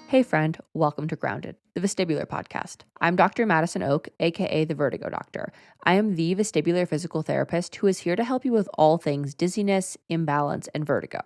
Hey friend, welcome to Grounded, the vestibular podcast. I'm Dr. Madison Oak, aka the Vertigo Doctor. I am the vestibular physical therapist who is here to help you with all things dizziness, imbalance, and vertigo.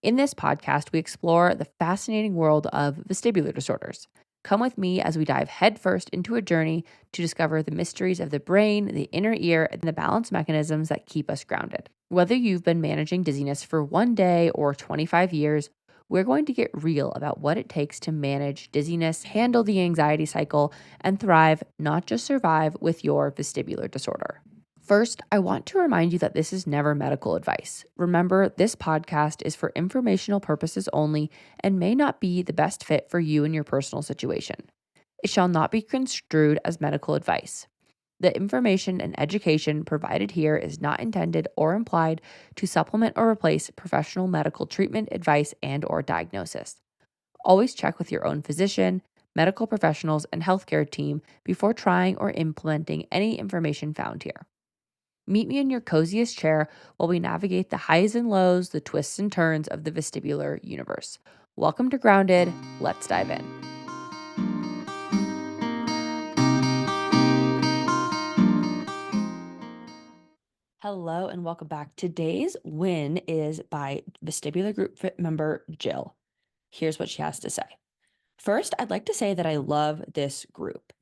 In this podcast, we explore the fascinating world of vestibular disorders. Come with me as we dive headfirst into a journey to discover the mysteries of the brain, the inner ear, and the balance mechanisms that keep us grounded. Whether you've been managing dizziness for one day or 25 years, we're going to get real about what it takes to manage dizziness, handle the anxiety cycle, and thrive, not just survive, with your vestibular disorder. First, I want to remind you that this is never medical advice. Remember, this podcast is for informational purposes only and may not be the best fit for you and your personal situation. It shall not be construed as medical advice. The information and education provided here is not intended or implied to supplement or replace professional medical treatment, advice, and/or diagnosis. Always check with your own physician, medical professionals, and healthcare team before trying or implementing any information found here. Meet me in your coziest chair while we navigate the highs and lows, the twists and turns of the vestibular universe. Welcome to Grounded. Let's dive in. Hello and welcome back. Today's win is by vestibular group fit member Jill. Here's what she has to say. First, I'd like to say that I love this group.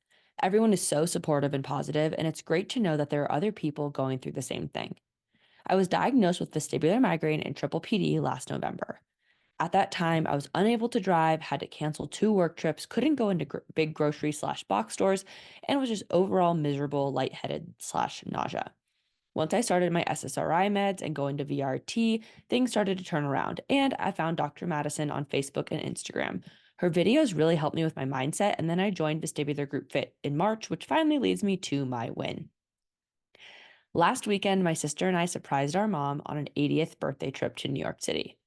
Everyone is so supportive and positive, and it's great to know that there are other people going through the same thing. I was diagnosed with vestibular migraine and triple PD last November. At that time, I was unable to drive, had to cancel 2 work trips, couldn't go into big grocery/box stores, and was just overall miserable, lightheaded/nausea. Once I started my SSRI meds and going to VRT, things started to turn around, and I found Dr. Madison on Facebook and Instagram. Her videos really helped me with my mindset, and then I joined Vestibular Group Fit in March, which finally leads me to my win. Last weekend, my sister and I surprised our mom on an 80th birthday trip to New York City.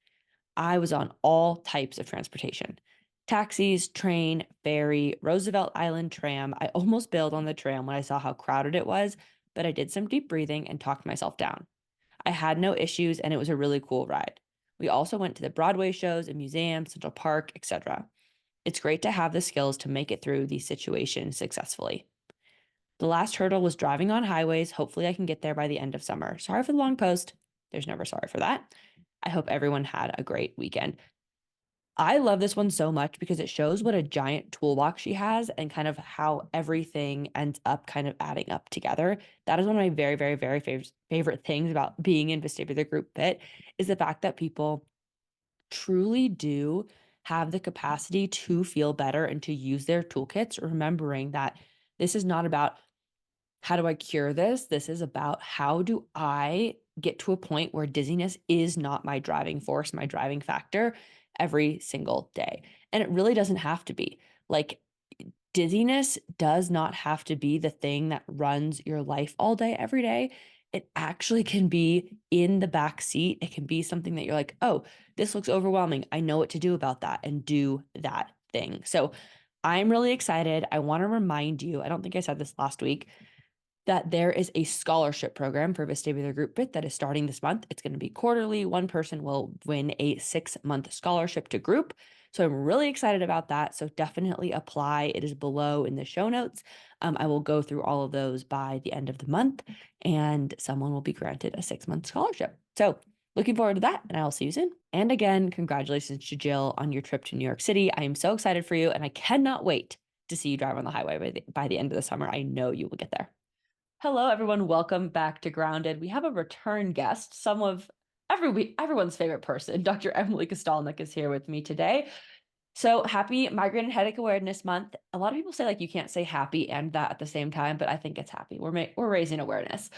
I was on all types of transportation. Taxis, train, ferry, Roosevelt Island tram. I almost bailed on the tram when I saw how crowded it was, but I did some deep breathing and talked myself down. I had no issues and it was a really cool ride. We also went to the Broadway shows and museums, Central Park, etc. It's great to have the skills to make it through these situations successfully. The last hurdle was driving on highways. Hopefully I can get there by the end of summer. Sorry for the long post. There's never sorry for that. I hope everyone had a great weekend. I love this one so much because it shows what a giant toolbox she has and kind of how everything ends up kind of adding up together. That is one of my very, very, very favorite things about being in vestibular group fit is the fact that people truly do have the capacity to feel better and to use their toolkits, remembering that this is not about how do I cure this? This is about how do I get to a point where dizziness is not my driving force, my driving factor every single day. And it really doesn't have to be. Like, dizziness does not have to be the thing that runs your life all day, every day. It actually can be in the back seat. It can be something that you're like, oh, this looks overwhelming. I know what to do about that and do that thing. So I'm really excited. I want to remind you, I don't think I said this last week, that there is a scholarship program for Vestibular Group Fit that is starting this month. It's going to be quarterly. One person will win a 6-month scholarship to group. So I'm really excited about that. So definitely apply. It is below in the show notes. I will go through all of those by the end of the month, and someone will be granted a 6-month scholarship. So looking forward to that, and I'll see you soon. And again, congratulations to Jill on your trip to New York City. I am so excited for you, and I cannot wait to see you drive on the highway by the end of the summer. I know you will get there. Hello, everyone. Welcome back to Grounded. We have a return guest, everyone's favorite person. Dr. Emily Kostelnik is here with me today. So happy Migraine and Headache Awareness Month. A lot of people say like you can't say happy and that at the same time, but I think it's happy. We're raising awareness.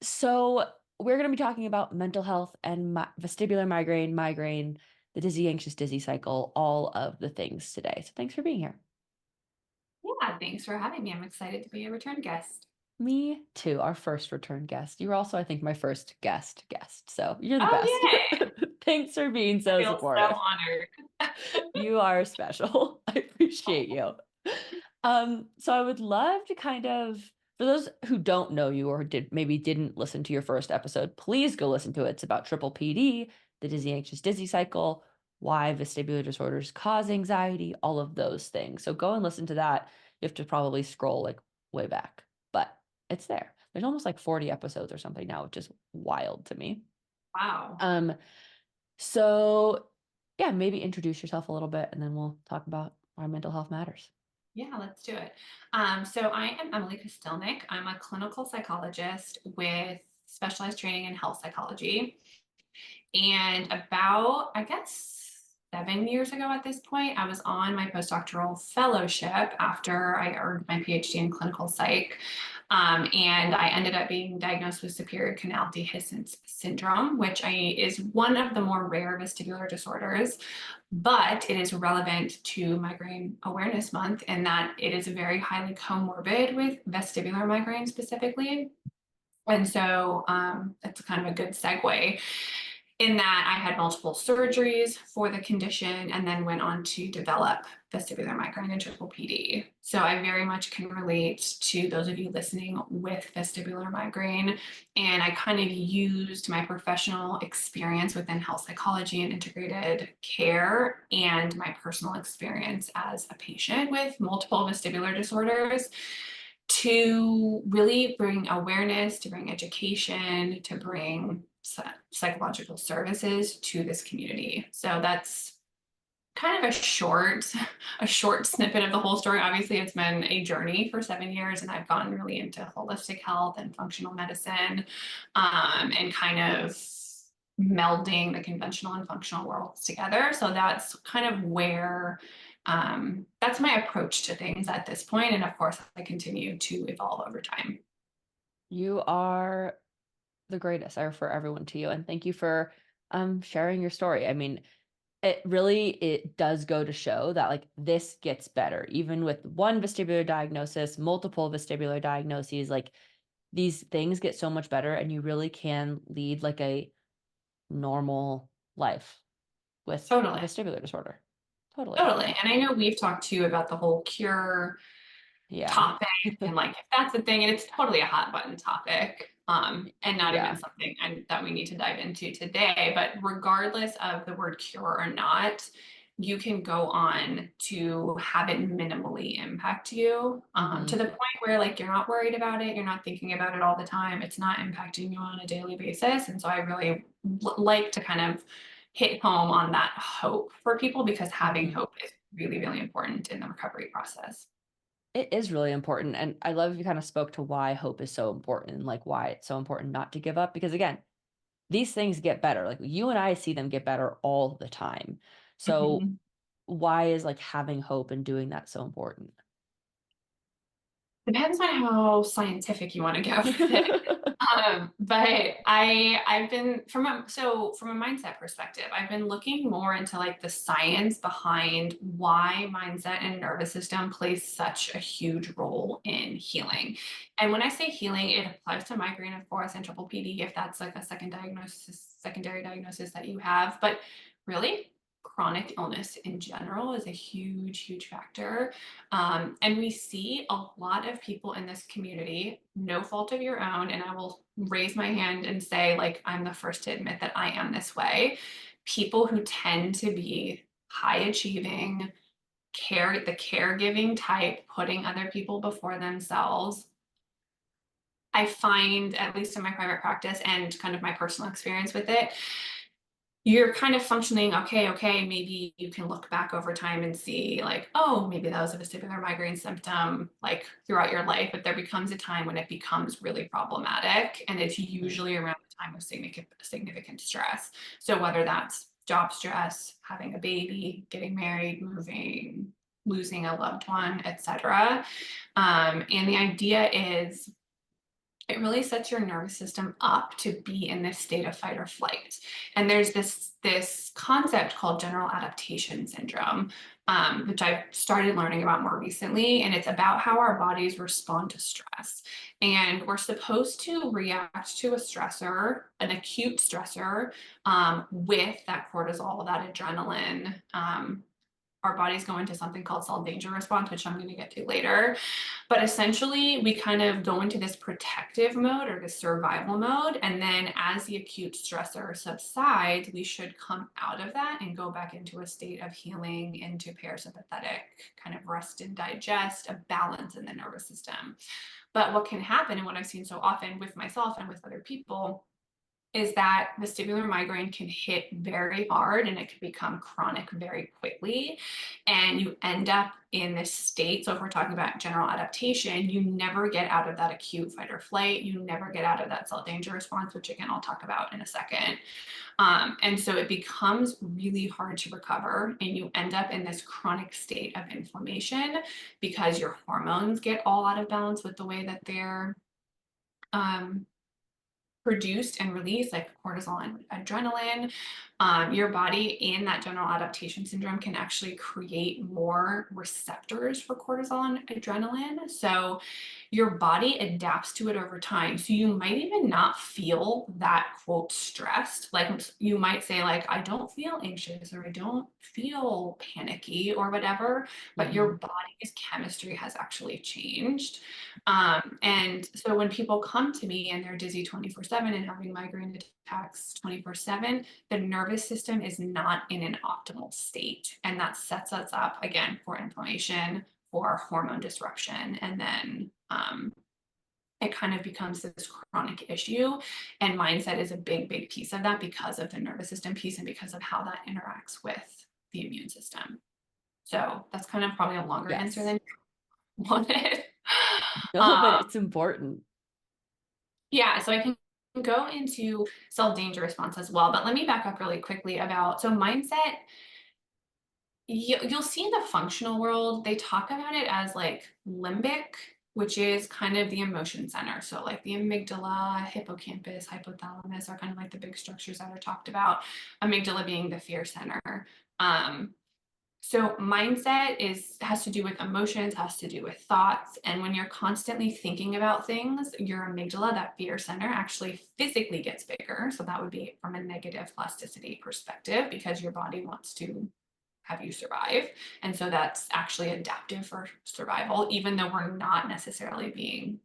So we're going to be talking about mental health and vestibular migraine, the dizzy, anxious, dizzy cycle, all of the things today. So thanks for being here. Yeah, thanks for having me. I'm excited to be a return guest. Me too, our first return guest. You were also, I think, my first guest. So you're the Oh, best. yay! Thanks for being I so feel so supportive. honored. You are special. I appreciate Oh, you. So I would love to kind of, for those who don't know you or maybe didn't listen to your first episode, please go listen to it. It's about triple PD, the dizzy, anxious, dizzy cycle. why vestibular disorders cause anxiety, all of those things. So go and listen to that. You have to probably scroll like way back, but it's there. There's almost like 40 episodes or something now, which is wild to me. Wow. Um, so yeah, maybe introduce yourself a little bit and then we'll talk about why mental health matters. Yeah, let's do it. So I am Emily Kostelnik. I'm a clinical psychologist with specialized training in health psychology. And about, I guess, 7 years ago at this point, I was on my postdoctoral fellowship after I earned my PhD in clinical psych. And I ended up being diagnosed with superior canal dehiscence syndrome, which is one of the more rare vestibular disorders, but it is relevant to Migraine Awareness Month in that it is very highly comorbid with vestibular migraine specifically. And so it's kind of a good segue in that I had multiple surgeries for the condition and then went on to develop vestibular migraine and triple PD. So I very much can relate to those of you listening with vestibular migraine. And I kind of used my professional experience within health psychology and integrated care and my personal experience as a patient with multiple vestibular disorders to really bring awareness, to bring education, to bring psychological services to this community. So that's kind of a short snippet of the whole story. Obviously, it's been a journey for 7 years, and I've gotten really into holistic health and functional medicine, and kind of melding the conventional and functional worlds together. So that's kind of where that's my approach to things at this point. And of course, I continue to evolve over time. You are the greatest. I refer everyone to you and thank you for sharing your story. I mean, it does go to show that like this gets better even with one vestibular diagnosis, multiple vestibular diagnoses, like these things get so much better and you really can lead like a normal life with a Totally. vestibular disorder. Totally. Totally. And I know we've talked too about the whole cure Yeah. topic and like if that's the thing, and it's totally a hot button topic. And not even Yeah. something that we need to dive into today. But regardless of the word cure or not, you can go on to have it minimally impact you to Hmm. the point where like you're not worried about it, you're not thinking about it all the time, it's not impacting you on a daily basis. And so I really like to kind of hit home on that hope for people because having Hmm. hope is really, really important in the recovery process. It is really important. And I love you kind of spoke to why hope is so important, like why it's so important not to give up. Because again, these things get better. Like you and I see them get better all the time. So Mhm. why is like having hope and doing that so important? Depends on how scientific you want to go with it. But I've been from a mindset perspective, I've been looking more into like the science behind why mindset and nervous system plays such a huge role in healing. And when I say healing, it applies to migraine, of course, and triple PD if that's like a secondary diagnosis that you have. But really, chronic illness in general is a huge, huge factor. And we see a lot of people in this community, no fault of your own. And I will raise my hand and say, like, I'm the first to admit that I am this way. People who tend to be high achieving, the caregiving type, putting other people before themselves. I find, at least in my private practice and kind of my personal experience with it, you're kind of functioning okay, maybe you can look back over time and see like, oh, maybe that was a vestibular migraine symptom like throughout your life, but there becomes a time when it becomes really problematic, and it's Mhm. usually around the time of significant stress. So whether that's job stress, having a baby, getting married, moving, losing a loved one, etc. And the idea is it really sets your nervous system up to be in this state of fight or flight. And there's this concept called general adaptation syndrome, which I've started learning about more recently. And it's about how our bodies respond to stress. And we're supposed to react to a stressor, an acute stressor, with that cortisol, that adrenaline. our bodies go into something called cell danger response, which I'm going to get to later. But essentially, we kind of go into this protective mode or the survival mode. And then as the acute stressor subsides, we should come out of that and go back into a state of healing, into parasympathetic kind of rest and digest, a balance in the nervous system. But what can happen, and what I've seen so often with myself and with other people, is that vestibular migraine can hit very hard and it can become chronic very quickly. And you end up in this state. So, if we're talking about general adaptation, you never get out of that acute fight or flight. You never get out of that cell danger response, which again, I'll talk about in a second. And so it becomes really hard to recover, and you end up in this chronic state of inflammation because your hormones get all out of balance with the way that they're um, produced and released, like cortisol and adrenaline. Your body in that general adaptation syndrome can actually create more receptors for cortisol and adrenaline. So your body adapts to it over time. So you might even not feel that quote stressed. Like you might say, like, I don't feel anxious or I don't feel panicky or whatever, but your Mhm. body's chemistry has actually changed. And so when people come to me and they're dizzy 24/7 and having migraine attacks 24/7, the nervous system is not in an optimal state. And that sets us up again for inflammation, for hormone disruption. And then it kind of becomes this chronic issue. And mindset is a big, big piece of that because of the nervous system piece and because of how that interacts with the immune system. So that's kind of probably a longer answer Yes. than you wanted. No, but Um, it's important. Yeah, so I can go into self danger response as well, but let me back up really quickly about so mindset. You'll see in the functional world, they talk about it as like limbic, which is kind of the emotion center. So, like the amygdala, hippocampus, hypothalamus are kind of like the big structures that are talked about. Amygdala being the fear center. Um, so mindset is has to do with emotions, has to do with thoughts. And when you're constantly thinking about things, your amygdala, that fear center, actually physically gets bigger. So that would be from a negative plasticity perspective because your body wants to have you survive. And so that's actually adaptive for survival, even though we're not necessarily being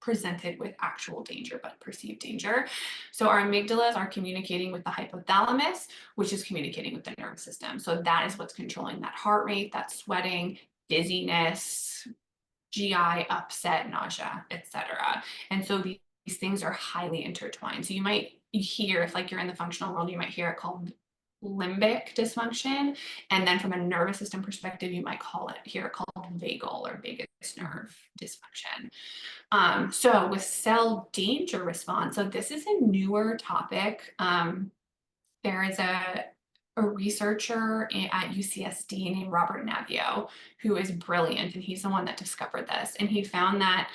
presented with actual danger, but perceived danger. So our amygdalas are communicating with the hypothalamus, which is communicating with the nervous system. So that is what's controlling that heart rate, that sweating, dizziness, GI upset, nausea, etc. And so these things are highly intertwined. So you might hear, if like you're in the functional world, you might hear it called limbic dysfunction. And then from a nervous system perspective, you might hear it called vagal or vagus Mhm. nerve dysfunction. So with cell danger response, so this is a newer topic. There is a researcher at UCSD named Robert Navio who is brilliant, and he's the one that discovered this. And he found that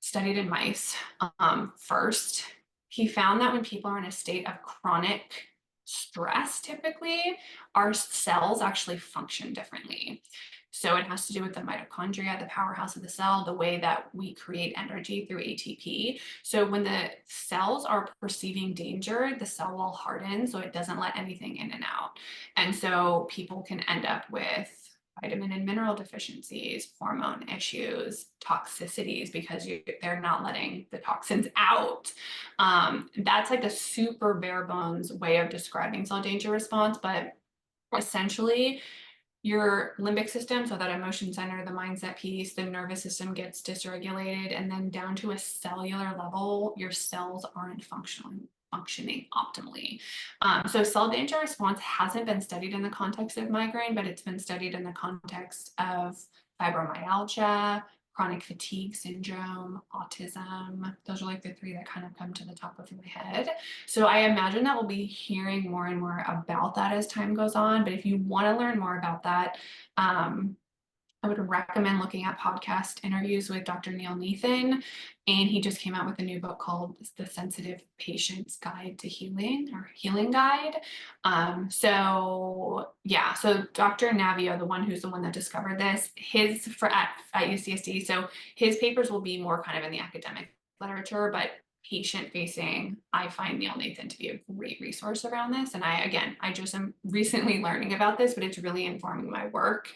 studied in mice first. He found that when people are in a state of chronic stress, typically, our cells actually function differently. So it has to do with the mitochondria, the powerhouse of the cell, the way that we create energy through ATP. So when the cells are perceiving danger, the cell will harden so it doesn't let anything in and out. And so people can end up with vitamin and mineral deficiencies, hormone issues, toxicities because they're not letting the toxins out. That's like the super bare bones way of describing cell danger response, but essentially your limbic system, so that emotion center, the mindset piece, the nervous system gets dysregulated, and then down to a cellular level, your cells aren't functioning optimally. So cell danger response hasn't been studied in the context of migraine, but it's been studied in the context of fibromyalgia, chronic fatigue syndrome, autism. Those are like the three that kind of come to the top of my head. So I imagine that we'll be hearing more and more about that as time goes on. But if you want to learn more about that, I would recommend looking at podcast interviews with Dr. Neil Nathan. And he just came out with a new book called The Sensitive Patient's Guide to Healing or Healing Guide. So Dr. Navio, the one that discovered this, at UCSD. So his papers will be more kind of in the academic literature, but patient facing, I find Neil Nathan to be a great resource around this. And I just am recently learning about this, but it's really informing my work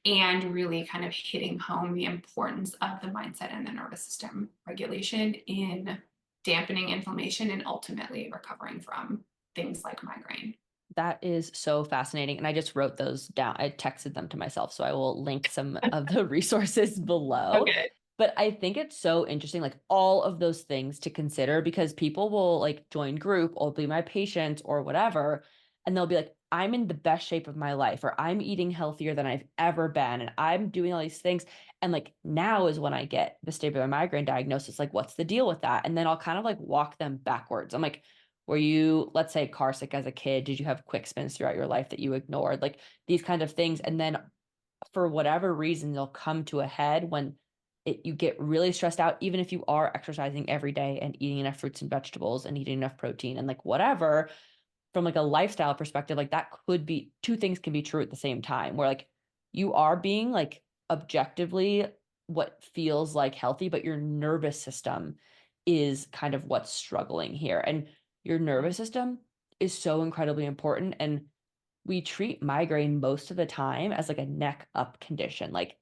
and really kind of hitting home the importance of the mindset and the nervous system regulation in dampening inflammation and ultimately recovering from things like migraine. That is so fascinating. And I just wrote those down. I texted them to myself. So I will link some of the resources below. Okay. But I think it's so interesting, like all of those things to consider because people will like join group or be my patients or whatever. And they'll be like, I'm in the best shape of my life, or I'm eating healthier than I've ever been. And I'm doing all these things. And like now is when I get vestibular migraine diagnosis. Like, what's the deal with that? And then I'll kind of like walk them backwards. I'm like, were you, let's say, car sick as a kid? Did you have quick spins throughout your life that you ignored? Like these kind of things. And then for whatever reason, they'll come to a head when you get really stressed out, even if you are exercising every day and eating enough fruits and vegetables and eating enough protein and like whatever, from like a lifestyle perspective, like that could be two things can be true at the same time, where like you are being like objectively what feels like healthy, but your nervous system is kind of what's struggling here. And your nervous system is so incredibly important. And we treat migraine most of the time as like a neck up condition. Like,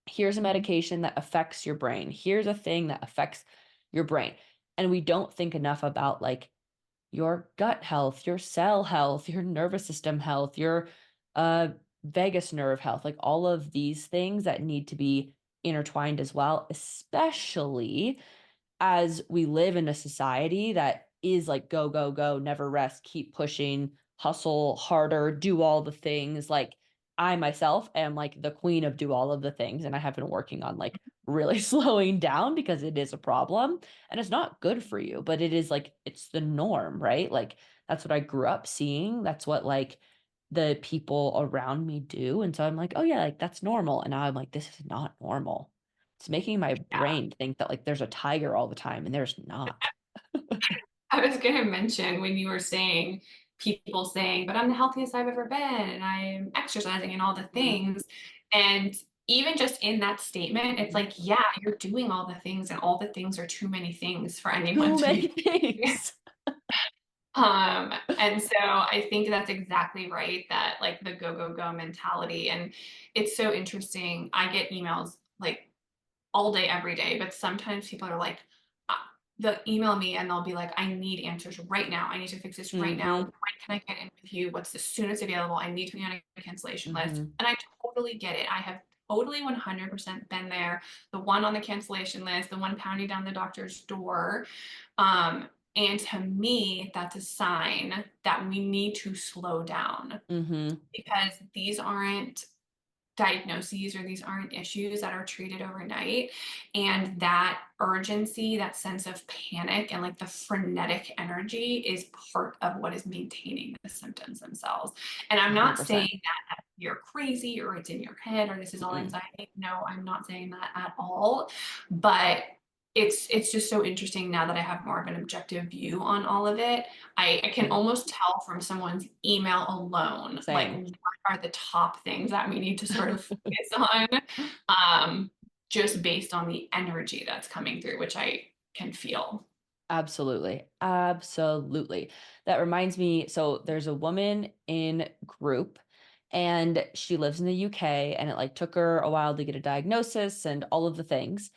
here's a Mhm. medication that affects your brain. Here's a thing that affects your brain. And we don't think enough about like your gut health, your cell health, your nervous system health, your uh, vagus nerve health, like all of these things that need to be intertwined as well, especially as we live in a society that is like go, go, go, never rest, keep pushing, hustle harder, do all the things. Like I myself am like the queen of do all of the things. And I have been working on like really slowing down because it is a problem and it's not good for you, but it is like it's the norm, right? Like that's what I grew up seeing. That's what like the people around me do. And so I'm like, oh yeah, like that's normal. And now I'm like, this is not normal. It's making my Yeah. brain think that like there's a tiger all the time and there's not. I was going to mention when you were saying people saying, but I'm the healthiest I've ever been and I'm exercising and all the Mhm. things. And even just in that statement, it's like, yeah, you're doing all the things and all the things are too many things for anyone Too to many be doing. things. And so I think that's exactly right, that like the go, go, go mentality. And it's so interesting. I get emails like all day, every day. But sometimes people are like, uh, they'll email me and they'll be like, I need answers right now. I need to fix this right now. When Hmm. can I get in with you? What's the soonest available? I need to be on a cancellation list. Hmm. And I totally get it. I have totally 100% been there. The one on the cancellation list, the one pounding down the doctor's door. And to me, that's a sign that we need to slow down Hmm. because these aren't diagnoses or these aren't issues that are treated overnight. And that urgency, that sense of panic and like the frenetic energy is part of what is maintaining the symptoms themselves. And I'm not 100%. saying that you're crazy or it's in your head or this is all Mm-mm. anxiety. No, I'm not saying that at all. But it's just so interesting now that I have more of an objective view on all of it. I can Mhm. almost tell from someone's email alone, like Same. what are the top things that we need to sort of focus on, um, just based on the energy that's coming through, which I can feel. Absolutely. Absolutely. That reminds me. So there's a woman in group and she lives in the UK and it like took her a while to get a diagnosis and all of the things.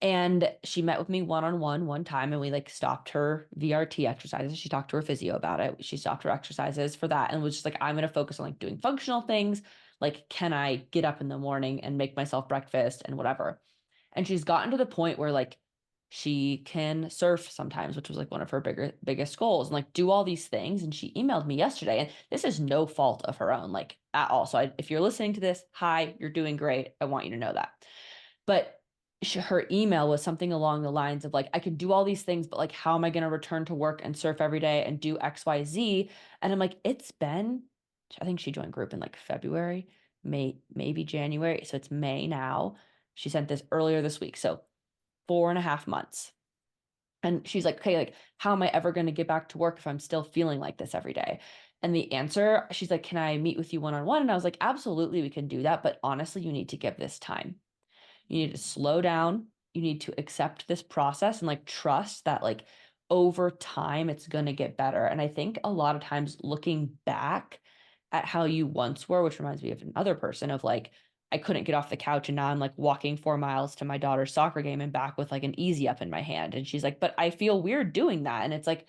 And she met with me one-on-one one time and we like stopped her VRT exercises. She talked to her physio about it. She stopped her exercises for that and was just like, I'm going to focus on like doing functional things. Like, can I get up in the morning and make myself breakfast and whatever? And she's gotten to the point where like she can surf sometimes, which was like one of her biggest goals, and like do all these things. And she emailed me yesterday, and this is no fault of her own, like at all. So if you're listening to this, hi, you're doing great. I want you to know that. But her email was something along the lines of like, I can do all these things, but like, how am I going to return to work and surf every day and do X, Y, Z? And I'm like, it's been, I think she joined group in like February, May, maybe January. So it's May now. She sent this earlier this week. So 4.5 months. And she's like, okay, like, how am I ever going to get back to work if I'm still feeling like this every day? And the answer, she's like, can I meet with you one on one? And I was like, absolutely, we can do that. But honestly, you need to give this time. You need to slow down. you need to accept this process and like trust that like over time it's going to get better. And I think a lot of times looking back at how you once were, which reminds me of another person of like, I couldn't get off the couch and now I'm like walking 4 miles to my daughter's soccer game and back with like an easy up in my hand. And she's like, but I feel weird doing that. And it's like,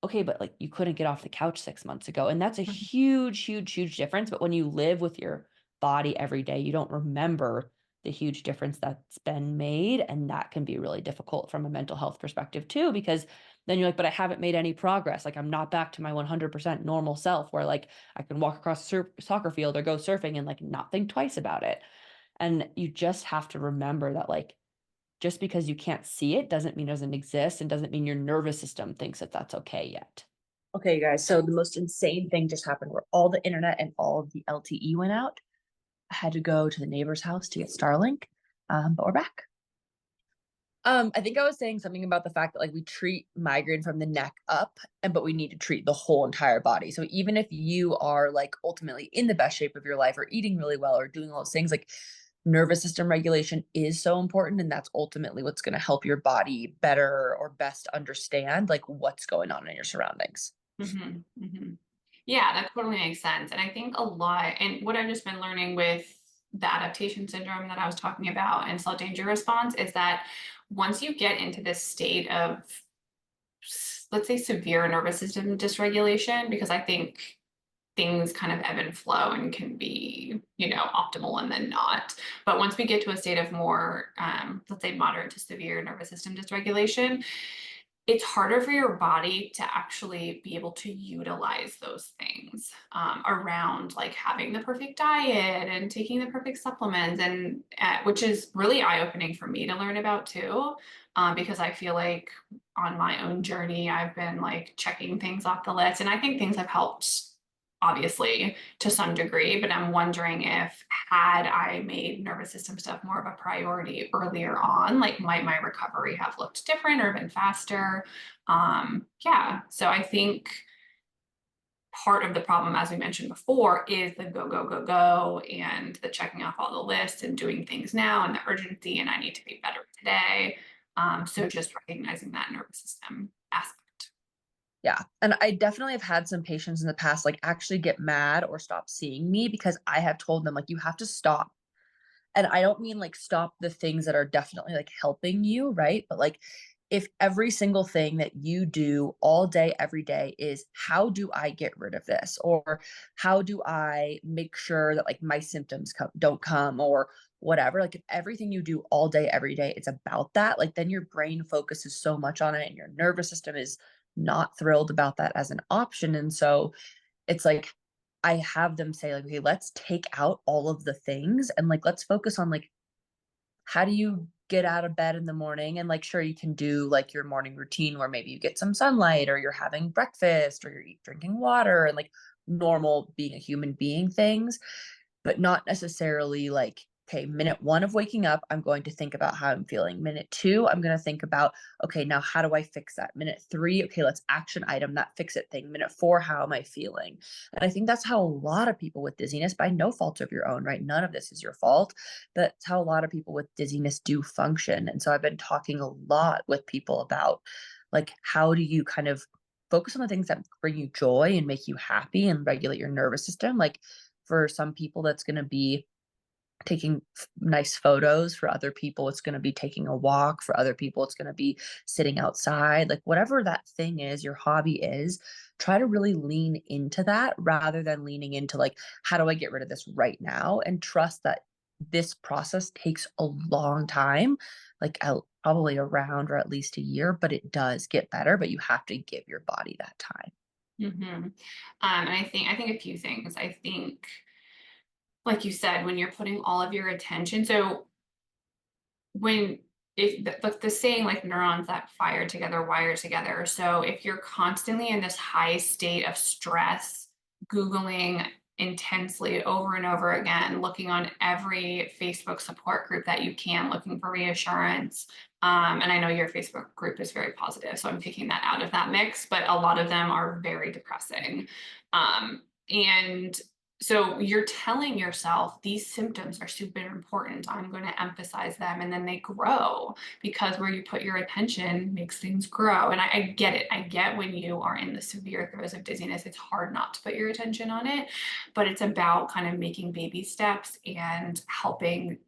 okay, but like you couldn't get off the couch 6 months ago. And that's a Mhm. huge, huge, huge difference. But when you live with your body every day, you don't remember the huge difference that's been made. And that can be really difficult from a mental health perspective too, because then you're like, but I haven't made any progress. Like I'm not back to my 100% normal self where like I can walk across a soccer field or go surfing and like not think twice about it. And you just have to remember that like just because you can't see it doesn't mean it doesn't exist and doesn't mean your nervous system thinks that that's okay yet. Okay, you guys. So the most insane thing just happened where all the internet and all of the LTE went out. I had to go to the neighbor's house to get Starlink, but we're back. I think I was saying something about the fact that like we treat migraine from the neck up, and but we need to treat the whole entire body. So even if you are like ultimately in the best shape of your life or eating really well or doing all those things, like nervous system regulation is so important, and that's ultimately what's going to help your body better or best understand like what's going on in your surroundings. Mhm, mhm. Yeah, that totally makes sense. And I think a lot, and what I've just been learning with the adaptation syndrome that I was talking about and cell danger response is that once you get into this state of, let's say, severe nervous system dysregulation, because I think things kind of ebb and flow and can be, optimal and then not. But once we get to a state of more, let's say, moderate to severe nervous system dysregulation, it's harder for your body to actually be able to utilize those things around like having the perfect diet and taking the perfect supplements, and which is really eye-opening for me to learn about too, because I feel like on my own journey I've been like checking things off the list, and I think things have helped obviously to some degree, but I'm wondering if had I made nervous system stuff more of a priority earlier on, like might my recovery have looked different or been faster? Yeah. So I think part of the problem, as we mentioned before, is the go, go, go, go, and the checking off all the lists and doing things now and the urgency, and I need to be better today. So just recognizing that nervous system aspect. Yeah. And I definitely have had some patients in the past like actually get mad or stop seeing me because I have told them like you have to stop. And I don't mean like stop the things that are definitely like helping you, right? But like if every single thing that you do all day, every day is how do I get rid of this? Or how do I make sure that like my symptoms don't come or whatever. Like if everything you do all day, every day, it's about that, like then your brain focuses so much on it and your nervous system is not thrilled about that as an option. And so it's like I have them say like, "Okay, let's take out all of the things and like let's focus on like how do you get out of bed in the morning?" And like sure you can do like your morning routine where maybe you get some sunlight or you're having breakfast or you're drinking water and like normal being a human being things, but not necessarily like, okay, minute one of waking up, I'm going to think about how I'm feeling. Minute two, I'm going to think about, okay, now how do I fix that? Minute three, okay, let's action item that fix it thing. Minute four, how am I feeling? And I think that's how a lot of people with dizziness, by no fault of your own, right? None of this is your fault. But it's how a lot of people with dizziness do function. And so I've been talking a lot with people about like, how do you kind of focus on the things that bring you joy and make you happy and regulate your nervous system? Like, for some people, that's going to be taking nice photos. For other people, it's going to be taking a walk. For other people, it's going to be sitting outside. Like, whatever that thing is, your hobby is, try to really lean into that rather than leaning into, like, how do I get rid of this right now? And trust that this process takes a long time, like probably around or at least a year, but it does get better. But you have to give your body that time. And I think a few things. I think, like you said, when you're putting all of your attention, so when if the saying like neurons that fire together wire together. So if you're constantly in this high state of stress, Googling intensely over and over again, looking on every Facebook support group that you can, looking for reassurance. And I know your Facebook group is very positive, so I'm taking that out of that mix, but a lot of them are very depressing. And So you're telling yourself these symptoms are super important. I'm going to emphasize them. And then they grow because where you put your attention makes things grow. And I get it. I get when you are in the severe throes of dizziness, it's hard not to put your attention on it. But it's about kind of making baby steps and helping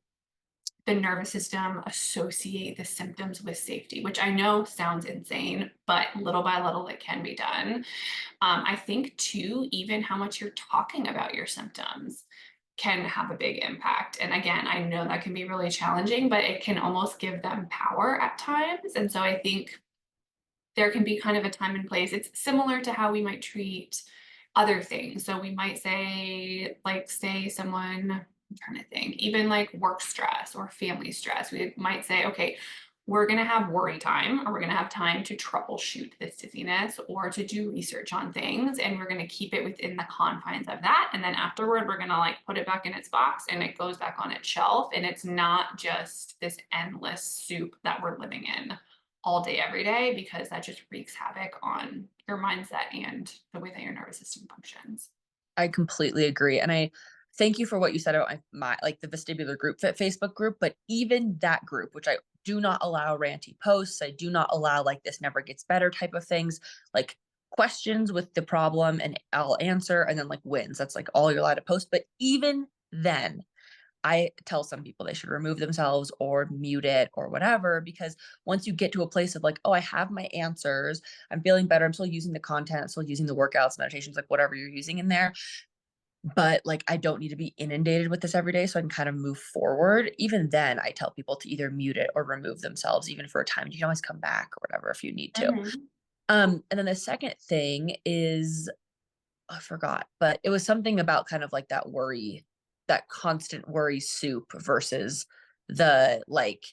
the nervous system associate the symptoms with safety, which I know sounds insane, but little by little it can be done. I think too, even how much you're talking about your symptoms can have a big impact. And again, I know that can be really challenging, but it can almost give them power at times. And so I think there can be kind of a time and place. It's similar to how we might treat other things. So we might say, like, say someone, I'm trying to think, even like work stress or family stress, we might say, okay, we're going to have worry time, or we're going to have time to troubleshoot this dizziness or to do research on things. And we're going to keep it within the confines of that. And then afterward, we're going to like put it back in its box and it goes back on its shelf. And it's not just this endless soup that we're living in all day, every day, because that just wreaks havoc on your mindset and the way that your nervous system functions. I completely agree. And I thank you for what you said about my like the vestibular group fit Facebook group, but even that group, which I do not allow ranty posts, I do not allow like this never gets better type of things, like questions with the problem and I'll answer and then like wins. That's like all you're allowed to post. But even then, I tell some people they should remove themselves or mute it or whatever, because once you get to a place of like, oh, I have my answers, I'm feeling better, I'm still using the content, I'm still using the workouts, meditations, like whatever you're using in there, but like I don't need to be inundated with this every day so I can kind of move forward. Even then, I tell people to either mute it or remove themselves, even for a time. You can always come back or whatever if you need to. Mhm. And then the second thing is I forgot, but it was something about kind of like that worry, that constant worry soup versus the like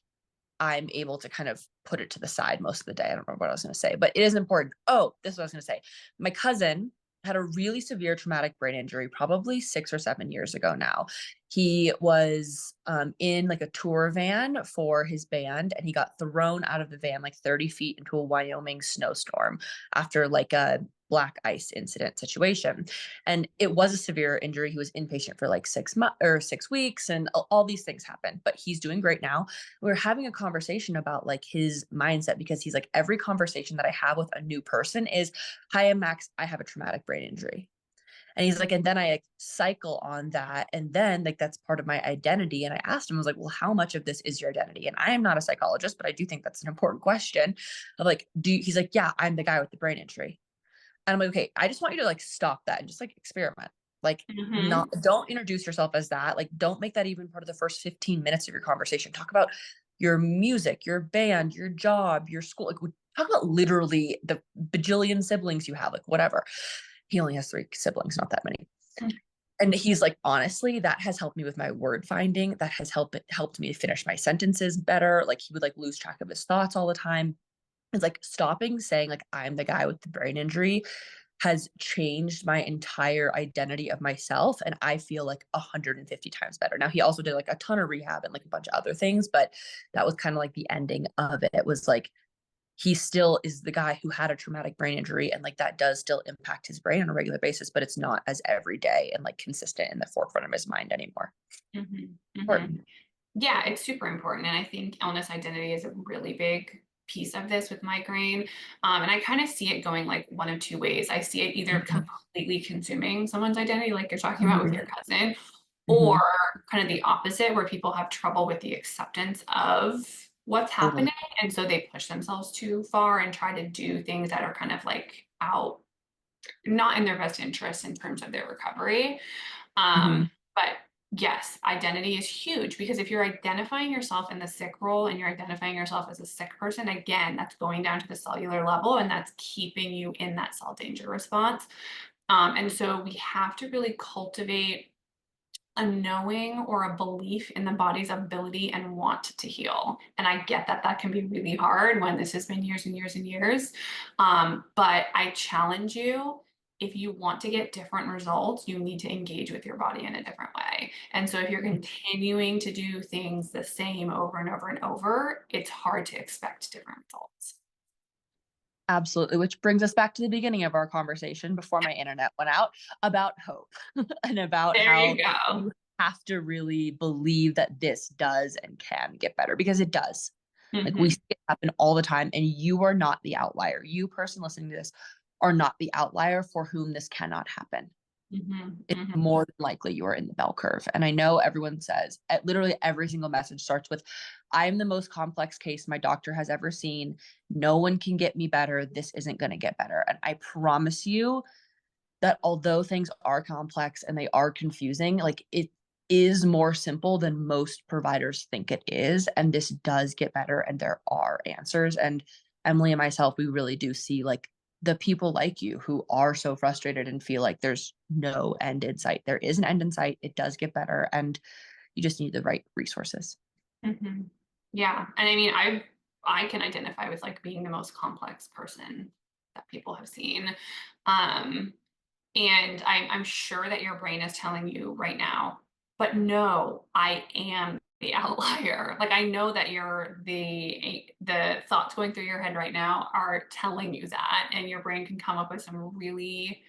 I'm able to kind of put it to the side most of the day. I don't remember what I was going to say, but it is important. Oh, this is what I was going to say. My cousin had a really severe traumatic brain injury probably 6 or 7 years ago now. He was in like a tour van for his band and he got thrown out of the van like 30 feet into a Wyoming snowstorm after like a black ice incident situation. And it was a severe injury. He was inpatient for like 6 months or 6 weeks and all these things happened, but he's doing great now. We are having a conversation about like his mindset because he's like, every conversation that I have with a new person is, hi, I'm Max. I have a traumatic brain injury. And he's like, and then I like cycle on that. And then like that's part of my identity. And I asked him, I was like, well, how much of this is your identity? And I am not a psychologist, but I do think that's an important question of like, he's like, yeah, I'm the guy with the brain injury. And I'm like, okay, I just want you to like stop that and just like experiment. Like, not Mhm. don't introduce yourself as that. Like, don't make that even part of the first 15 minutes of your conversation. Talk about your music, your band, your job, your school. Like, talk about literally the bajillion siblings you have, like whatever. He only has 3 siblings, not that many. And he's like, honestly, that has helped me with my word finding. That has helped me finish my sentences better. Like he would like lose track of his thoughts all the time. It's like stopping saying like I'm the guy with the brain injury has changed my entire identity of myself and I feel like 150 times better. Now he also did like a ton of rehab and like a bunch of other things, but that was kind of like the ending of it. It was like he still is the guy who had a traumatic brain injury and like that does still impact his brain on a regular basis, but it's not as every day and like consistent in the forefront of his mind anymore. Mhm. Mhm. Important. Yeah, it's super important. And I think illness identity is a really big piece of this with migraine. And I kind of see it going like one of two ways. I see it either Mhm. completely consuming someone's identity, like you're talking about with Mhm. your cousin, or Mhm. kind of the opposite, where people have trouble with the acceptance of what's Totally. happening. And so they push themselves too far and try to do things that are kind of like out, not in their best interest in terms of their recovery. Mhm. But yes, identity is huge because if you're identifying yourself in the sick role and you're identifying yourself as a sick person, again, that's going down to the cellular level and that's keeping you in that cell danger response. And so we have to really cultivate a knowing or a belief in the body's ability and want to heal. And I get that that can be really hard when this has been years and years and years. But I challenge you, if you want to get different results, you need to engage with your body in a different way. And so if you're continuing to do things the same over and over and over, it's hard to expect different results. Absolutely, which brings us back to the beginning of our conversation before my internet went out about hope and about There how you go. you have to really believe that this does and can get better because it does. Like we Hmm. see it happen all the time, and you are not the outlier. You, person listening to this, are not the outlier for whom this cannot happen. Hmm. It's Hmm. more than likely you are in the bell curve. And I know everyone says, literally every single message starts with, I'm the most complex case my doctor has ever seen. No one can get me better. This isn't going to get better. And I promise you that although things are complex and they are confusing, like it is more simple than most providers think it is. And this does get better and there are answers. And Emily and myself, we really do see like the people like you who are so frustrated and feel like there's no end in sight. There is an end in sight. It does get better. And you just need the right resources. Hmm. Yeah. And I mean, I can identify with like being the most complex person that people have seen. Um, And I'm sure that your brain is telling you right now, but no, I am the outlier. Like I know that the thoughts going through your head right now are telling you that, and your brain can come up with some really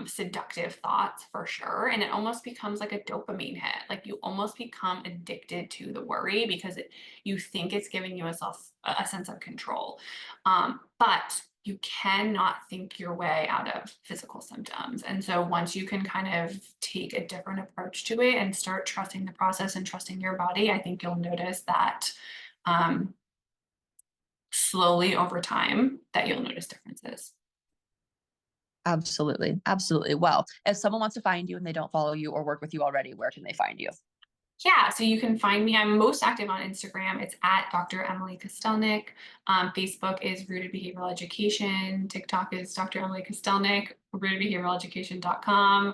seductive thoughts for sure. And it almost becomes like a dopamine hit. Like you almost become addicted to the worry because you think it's giving you a sense of control. But you cannot think your way out of physical symptoms. And so once you can kind of take a different approach to it and start trusting the process and trusting your body, I think you'll notice that um, slowly over time that you'll notice differences. Absolutely. Absolutely. Well, if someone wants to find you and they don't follow you or work with you already, where can they find you? Yeah, so you can find me. I'm most active on Instagram. It's at Dr. Emily Kostelnik. Facebook is Rooted Behavioral Education. TikTok is Dr. Emily Kostelnik, rootedbehavioraleducation.com.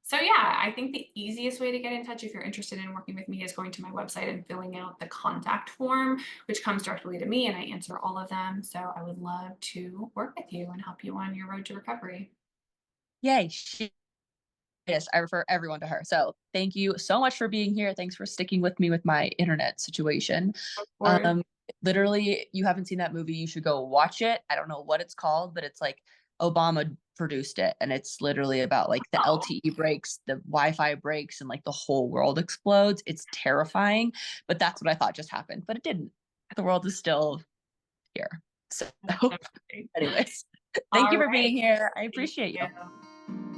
So yeah, I think the easiest way to get in touch if you're interested in working with me is going to my website and filling out the contact form, which comes directly to me, and I answer all of them. So I would love to work with you and help you on your road to recovery. Yay. Yes, I refer everyone to her. So thank you so much for being here. Thanks for sticking with me with my internet situation. Of course. Um, literally, you haven't seen that movie, you should go watch it. I don't know what it's called, but it's like Obama produced it, and it's literally about like the Oh, LTE breaks, the Wi-Fi breaks, and like the whole world explodes. It's terrifying, but that's what I thought just happened, but it didn't. The world is still here. So, okay. anyways, thank you All for being right. here. I Thank appreciate you. you.